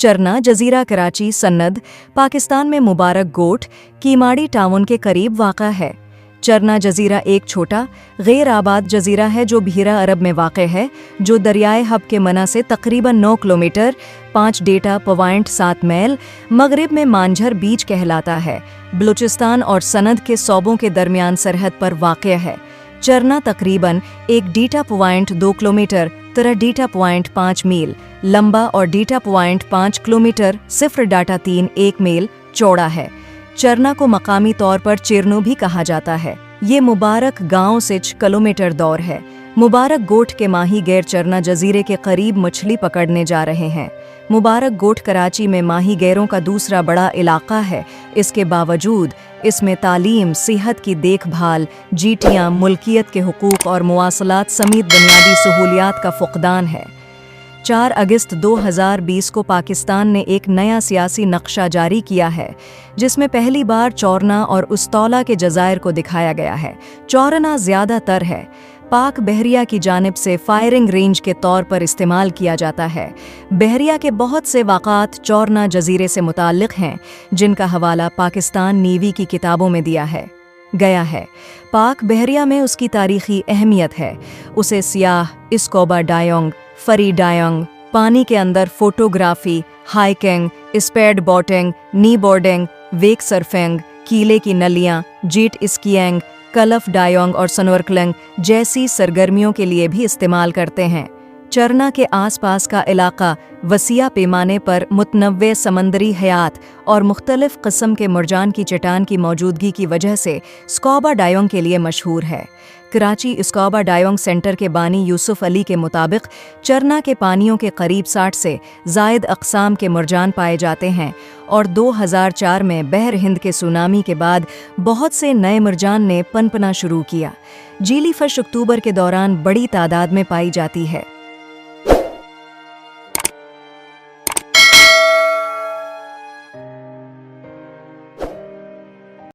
चरना जजीरा कराची सन्नद पाकिस्तान में मुबारक गोट कीमाड़ी टाउन के करीब वाक़ा है। चरना जजीरा एक छोटा गैर आबाद जजीरा है जो बहीरा अरब में वाक़ है, जो दरियाए हब के मना से तकरीबन 9 किलोमीटर 5.7 मील मगरिब में मांझर बीच कहलाता है। बलूचिस्तान और सनद के सूबों के दरमियान सरहद पर वाक़ है। चरना तकरीबन 1.2 किलोमीटर 3.5 मील लंबा और 1.5 किलोमीटर 0.31 मील चौड़ा है। चरना को मकामी तौर पर चिरनू भी कहा जाता है। ये मुबारक गांव से 6 किलोमीटर दूर है। मुबारक गोट के माही गैर चरना जजीरे के करीब मछली पकड़ने जा रहे हैं। मुबारक गोट कराची में माही गैरों का दूसरा बड़ा इलाका है। इसके बावजूद इसमें तालीम, सेहत की देखभाल, जीटियाँ, मुल्कियत के हुकूक और मुवासलात समेत बुनियादी सहूलियात का फुकदान है। 4 अगस्त 2020 को पाकिस्तान ने एक नया सियासी नक्शा जारी किया है, जिसमें पहली बार चौरना और उस्तौला के जज़ायर को दिखाया गया है। चौरना ज़्यादातर है पाक बहरिया की जानिब से फायरिंग रेंज के तौर पर इस्तेमाल किया जाता है। बहरिया के बहुत से वाक़ात चौरना जजीरे से मुताल्लिक़ हैं, जिनका हवाला पाकिस्तान नेवी की किताबों में दिया है गया है। पाक बहरिया में उसकी तारीख़ी अहमियत है। उसे सियाह, स्कूबा डाइविंग, फरी डाइविंग, पानी के अंदर फोटोग्राफी, हाइकिंग, स्पीड बोटिंग, नी बोर्डिंग, वेक सर्फिंग, कीले की नलियाँ, जेट स्कीइंग, कलफ डाइविंग और स्नॉर्कलिंग जैसी सरगर्मियों के लिए भी इस्तेमाल करते हैं। चरना के आसपास का इलाका वसीया पैमाने पर मुतनव्वे समंदरी हयात और मुख्तलिफ किस्म के मुरजान की चट्टान की मौजूदगी की वजह से स्कूबा डाइविंग के लिए मशहूर है। कराची स्कूबा डाइविंग सेंटर के बानी यूसुफ अली के मुताबिक चरना के पानियों के करीब 60 से ज़ायद अक़साम के मुरजान पाए जाते हैं और 2004 में बहर हिंद के सुनामी के बाद बहुत से नए मुरजान ने पनपना शुरू किया। जीली फश अक्टूबर के दौरान बड़ी तादाद में पाई जाती है।